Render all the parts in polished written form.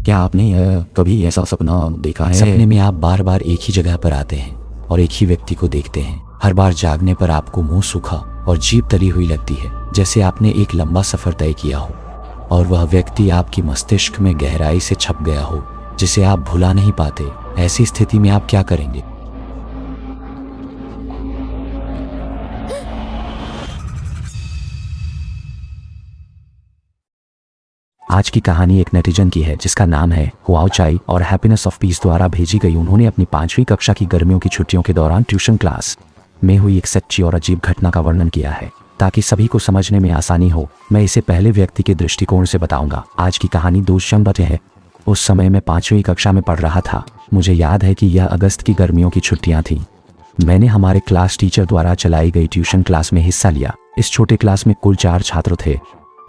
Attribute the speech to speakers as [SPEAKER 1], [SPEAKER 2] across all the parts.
[SPEAKER 1] क्या आपने कभी ऐसा सपना देखा है?
[SPEAKER 2] सपने में आप बार बार एक ही जगह पर आते हैं और एक ही व्यक्ति को देखते हैं। हर बार जागने पर आपको मुंह सूखा और जीभ तली हुई लगती है, जैसे आपने एक लंबा सफर तय किया हो और वह व्यक्ति आपकी मस्तिष्क में गहराई से छप गया हो, जिसे आप भुला नहीं पाते। ऐसी स्थिति में आप क्या करेंगे? आज की कहानी एक नेटिजन की है जिसका नाम है हुआओ चाई और हैप्पीनेस ऑफ पीस द्वारा भेजी गई। उन्होंने अपनी 5वीं कक्षा की गर्मियों की छुट्टियों के दौरान ट्यूशन क्लास में हुई एक सच्ची और अजीब घटना का वर्णन किया है ताकि सभी को समझने में आसानी हो। मैं इसे पहले व्यक्ति के दृष्टिकोण से बताऊंगा। आज की कहानी 2 दिसंबर है। उस समय मैं 5वीं कक्षा में पढ़ रहा था। मुझे याद है कि यह अगस्त की गर्मियों की छुट्टियां थीं। मैंने हमारे क्लास टीचर द्वारा चलाई गई ट्यूशन क्लास में हिस्सा लिया। इस छोटे क्लास में कुल 4 छात्र थे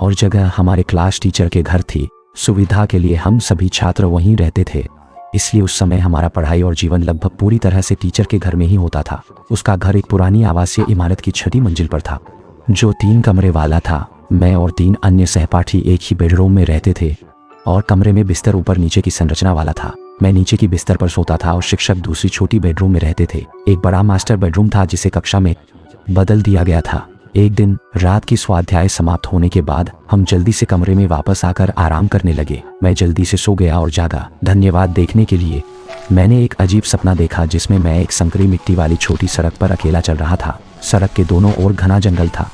[SPEAKER 2] और जगह हमारे क्लास टीचर के घर थी। सुविधा के लिए हम सभी छात्र वहीं रहते थे, इसलिए उस समय हमारा पढ़ाई और जीवन लगभग पूरी तरह से टीचर के घर में ही होता था। उसका घर एक पुरानी आवासीय इमारत की 6ठी मंजिल पर था, जो 3 कमरे वाला था। मैं और 3 अन्य सहपाठी एक ही बेडरूम में रहते थे और कमरे में बिस्तर ऊपर नीचे की संरचना वाला था। मैं नीचे की बिस्तर पर सोता था और शिक्षक दूसरी छोटी बेडरूम में रहते थे। एक बड़ा मास्टर बेडरूम था जिसे कक्षा में बदल दिया गया था। एक दिन रात की स्वाध्याय समाप्त होने के बाद हम जल्दी से कमरे में वापस आकर आराम करने लगे। मैं जल्दी से सो गया और जागा। धन्यवाद देखने के लिए। मैंने एक अजीब सपना देखा जिसमें मैं एक संकरी मिट्टी वाली छोटी सड़क पर अकेला चल रहा था। सड़क के दोनों ओर घना जंगल था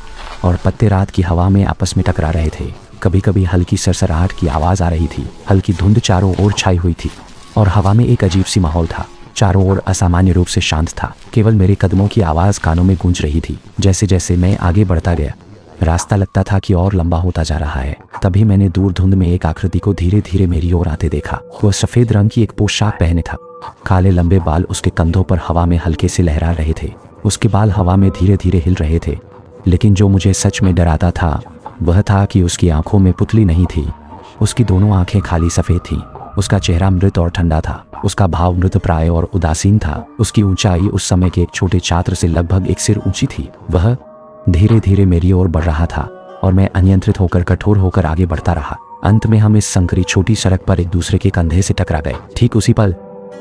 [SPEAKER 2] और पत्ते रात की हवा में आपस में टकरा रहे थे। कभी कभी हल्की सरसराहट की आवाज आ रही थी। हल्की धुंध चारों ओर छाई हुई थी और हवा में एक अजीब सी माहौल था। चारों ओर असामान्य रूप से शांत था। केवल मेरे कदमों की आवाज कानों में गूंज रही थी। जैसे जैसे मैं आगे बढ़ता गया, रास्ता लगता था कि और लंबा होता जा रहा है। तभी मैंने दूर धुंध में एक आकृति को धीरे धीरे मेरी ओर आते देखा। वह सफेद रंग की एक पोशाक पहने था। काले लंबे बाल उसके कंधों पर हवा में हल्के से लहरा रहे थे। उसके बाल हवा में धीरे धीरे हिल रहे थे। लेकिन जो मुझे सच में डराता था वह था कि उसकी आंखों में पुतली नहीं थी। उसकी दोनों आंखें खाली सफेद थीं। उसका चेहरा मृत और ठंडा था। उसका भाव मृतप्राय और उदासीन था। उसकी ऊंचाई उस समय के एक छोटे छात्र से लगभग एक सिर ऊंची थी। वह धीरे धीरे मेरी ओर बढ़ रहा था और मैं अनियंत्रित होकर कठोर होकर आगे बढ़ता रहा। अंत में हम इस संकरी छोटी सड़क पर एक दूसरे के कंधे से टकरा गए। ठीक उसी पल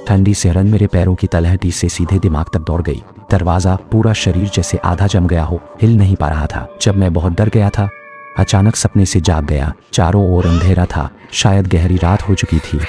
[SPEAKER 2] ठंडी सिहरन मेरे पैरों की तलहटी से सीधे दिमाग तक दौड़ गई। दरवाजा पूरा शरीर जैसे आधा जम गया हो, हिल नहीं पा रहा था। जब मैं बहुत डर गया था, अचानक सपने से जाग गया। चारों ओर अंधेरा था। शायद गहरी रात हो चुकी थी।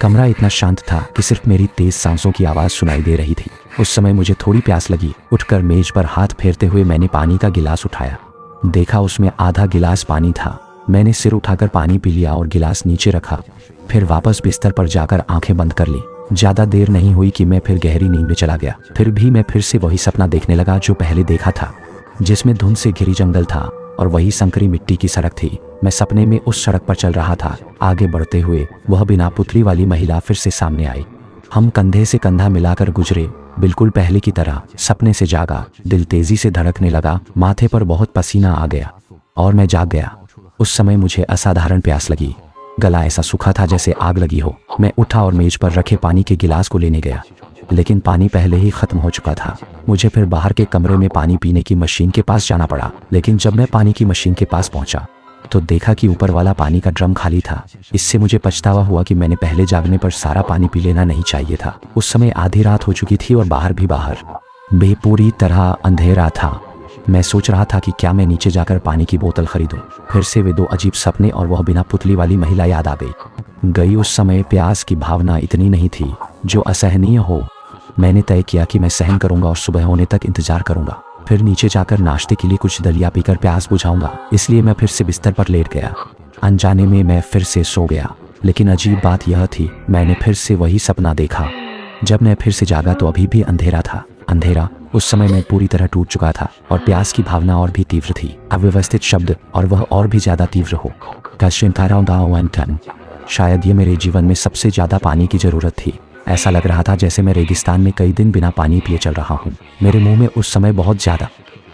[SPEAKER 2] कमरा इतना शांत था कि सिर्फ मेरी तेज सांसों की आवाज सुनाई दे रही थी। उस समय मुझे थोड़ी प्यास लगी। उठकर मेज पर हाथ फेरते हुए मैंने पानी का गिलास उठाया। देखा उसमें आधा गिलास पानी था। मैंने सिर उठाकर पानी पी लिया और गिलास नीचे रखा। फिर वापस बिस्तर पर जाकर आंखें बंद कर ली। ज्यादा देर नहीं हुई कि मैं फिर गहरी नींद में चला गया। फिर भी मैं फिर से वही सपना देखने लगा जो पहले देखा था, जिसमें धुंध से घिरी जंगल था और वही संकरी मिट्टी की सड़क थी। मैं सपने में उस सड़क पर चल रहा था। आगे बढ़ते हुए वह बिना पुतली वाली महिला फिर से सामने आई। हम कंधे से कंधा मिलाकर गुजरे, बिल्कुल पहले की तरह। सपने से जागा। दिल तेजी से धड़कने लगा। माथे पर बहुत पसीना आ गया और मैं जाग गया। उस समय मुझे असाधारण प्यास लगी। गला ऐसा सूखा था जैसे आग लगी हो। मैं उठा और मेज पर रखे पानी के गिलास को लेने गया, लेकिन पानी पहले ही खत्म हो चुका था। मुझे फिर बाहर के कमरे में पानी पीने की मशीन के पास जाना पड़ा। लेकिन जब मैं पानी की मशीन के पास पहुंचा तो देखा कि ऊपर वाला पानी का ड्रम खाली था। इससे मुझे पछतावा हुआ कि मैंने पहले जागने पर सारा पानी पी लेना नहीं चाहिए था। उस समय आधी रात हो चुकी थी और बाहर भी पूरी तरह अंधेरा था। मैं सोच रहा था कि क्या मैं नीचे जाकर पानी की बोतल खरीदूं। फिर से वे 2 अजीब सपने और वह बिना पुतली वाली महिला याद आ गई। उस समय प्यास की भावना इतनी नहीं थी जो असहनीय हो। मैंने तय किया कि मैं सहन करूंगा और सुबह होने तक इंतजार करूंगा। फिर नीचे जाकर नाश्ते के लिए कुछ दलिया पीकर प्यास बुझाऊंगा। इसलिए मैं फिर से बिस्तर पर लेट गया। अनजाने में मैं फिर से सो गया। लेकिन अजीब बात यह थी, मैंने फिर से वही सपना देखा। जब मैं फिर से जागा तो अभी भी अंधेरा था। अंधेरा। उस समय मैं पूरी तरह टूट चुका था और प्यास की भावना और भी तीव्र थी। अव्यवस्थित शब्द और वह और भी ज्यादा तीव्र हो। शायद ये मेरे जीवन में सबसे ज्यादा पानी की जरूरत थी। ऐसा लग रहा था जैसे मैं रेगिस्तान में कई दिन बिना पानी पिए चल रहा हूँ। मेरे मुंह में उस समय बहुत ज्यादा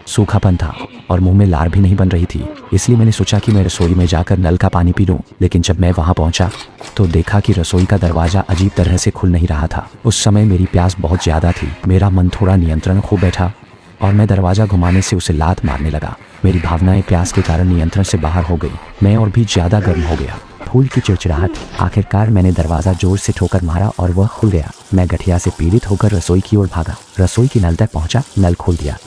[SPEAKER 2] सूखापन था और मुंह में लार भी नहीं बन रही थी। इसलिए मैंने सोचा कि मैं रसोई में जाकर नल का पानी पी लूं। लेकिन जब मैं वहां पहुंचा तो देखा कि रसोई का दरवाजा अजीब तरह से खुल नहीं रहा था। उस समय मेरी प्यास बहुत ज्यादा थी। मेरा मन थोड़ा नियंत्रण खो बैठा और मैं दरवाजा घुमाने से उसे लात मारने लगा। मेरी भावनाएं प्यास के कारण नियंत्रण से बाहर हो गई। मैं और भी ज्यादा गर्म हो गया। फूल की चिड़चिड़ाहट। आखिरकार मैंने दरवाज़ा जोर से ठोकर मारा और वह खुल गया। मैं गठिया से पीड़ित होकर रसोई की ओर भागा। रसोई की नल तक पहुंचा, नल खोल दिया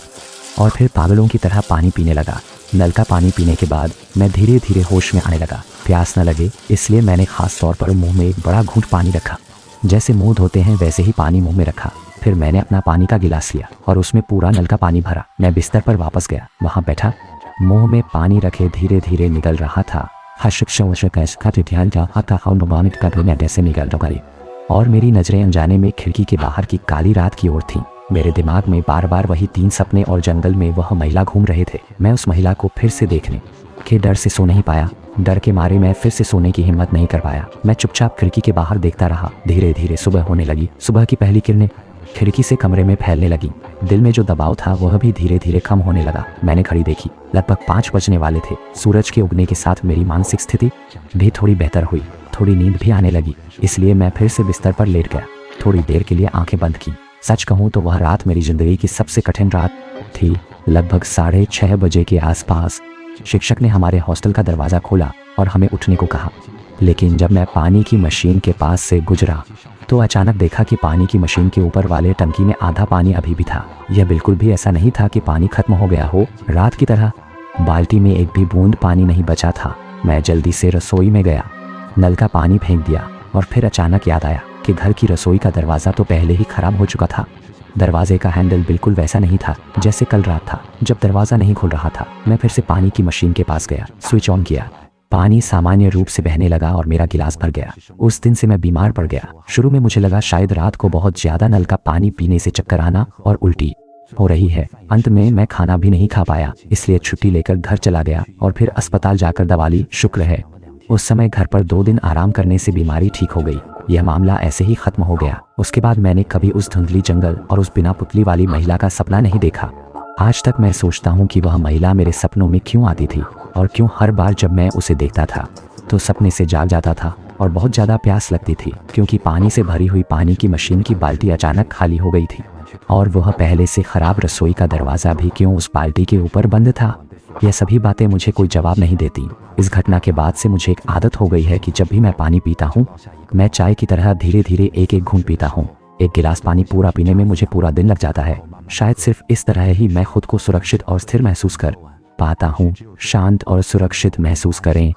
[SPEAKER 2] और फिर पागलों की तरह पानी पीने लगा। नल का पानी पीने के बाद मैं धीरे धीरे होश में आने लगा। प्यास न लगे इसलिए मैंने खास तौर पर मुंह में एक बड़ा घूंट पानी रखा। जैसे मुंह धोते हैं वैसे ही पानी मुंह में रखा। फिर मैंने अपना पानी का गिलास लिया और उसमें पूरा नल का पानी भरा। मैं बिस्तर पर वापस गया, वहां बैठा, मुंह में पानी रखे धीरे धीरे निकल रहा था। से निकल रही और मेरी नजरें अनजाने में खिड़की के बाहर की काली रात की ओर थीं। मेरे दिमाग में बार बार वही 3 सपने और जंगल में वह महिला घूम रहे थे। मैं उस महिला को फिर से देखने के डर से सो नहीं पाया। डर के मारे मैं फिर से सोने की हिम्मत नहीं कर पाया। मैं चुपचाप खिड़की के बाहर देखता रहा। धीरे धीरे सुबह होने लगी। सुबह की पहली किरणें खिड़की से कमरे में फैलने लगी। दिल में जो दबाव था वह भी धीरे धीरे कम होने लगा। मैंने घड़ी देखी, लगभग 5 बजने वाले थे। सूरज के उगने के साथ मेरी मानसिक स्थिति भी थोड़ी बेहतर हुई। थोड़ी नींद भी आने लगी, इसलिए मैं फिर से बिस्तर पर लेट गया। थोड़ी देर के लिए आंखें बंद की। सच कहूँ तो वह रात मेरी जिंदगी की सबसे कठिन रात थी। लगभग 6:30 बजे के आसपास शिक्षक ने हमारे हॉस्टल का दरवाज़ा खोला और हमें उठने को कहा। लेकिन जब मैं पानी की मशीन के पास से गुजरा तो अचानक देखा कि पानी की मशीन के ऊपर वाले टंकी में आधा पानी अभी भी था। यह बिल्कुल भी ऐसा नहीं था कि पानी खत्म हो गया हो। रात की तरह बाल्टी में एक भी बूंद पानी नहीं बचा था। मैं जल्दी से रसोई में गया, नल का पानी फेंक दिया और फिर अचानक याद आया कि घर की रसोई का दरवाज़ा तो पहले ही खराब हो चुका था। दरवाजे का हैंडल बिल्कुल वैसा नहीं था जैसे कल रात था जब दरवाज़ा नहीं खुल रहा था। मैं फिर से पानी की मशीन के पास गया, स्विच ऑन किया। पानी सामान्य रूप से बहने लगा और मेरा गिलास भर गया। उस दिन से मैं बीमार पड़ गया। शुरू में मुझे लगा शायद रात को बहुत ज़्यादा नल का पानी पीने से चक्कर आना और उल्टी हो रही है। अंत में मैं खाना भी नहीं खा पाया, इसलिए छुट्टी लेकर घर चला गया और फिर अस्पताल जाकर दवा ली। शुक्र है उस समय घर पर 2 दिन आराम करने से बीमारी ठीक हो गई। यह मामला ऐसे ही खत्म हो गया। उसके बाद मैंने कभी उस धुंधली जंगल और उस बिना पुतली वाली महिला का सपना नहीं देखा। आज तक मैं सोचता हूँ कि वह महिला मेरे सपनों में क्यों आती थी और क्यों हर बार जब मैं उसे देखता था तो सपने से जाग जाता था और बहुत ज़्यादा प्यास लगती थी, क्योंकि पानी से भरी हुई पानी की मशीन की बाल्टी अचानक खाली हो गई थी और वह पहले से खराब रसोई का दरवाज़ा भी क्यों उस बाल्टी के ऊपर बंद था। यह सभी बातें मुझे कोई जवाब नहीं देती। इस घटना के बाद से मुझे एक आदत हो गई है कि जब भी मैं पानी पीता हूँ मैं चाय की तरह धीरे धीरे एक एक घूंट पीता हूँ। एक गिलास पानी पूरा पीने में मुझे पूरा दिन लग जाता है। शायद सिर्फ इस तरह ही मैं खुद को सुरक्षित और स्थिर महसूस कर पाता हूँ। शांत और सुरक्षित महसूस करें।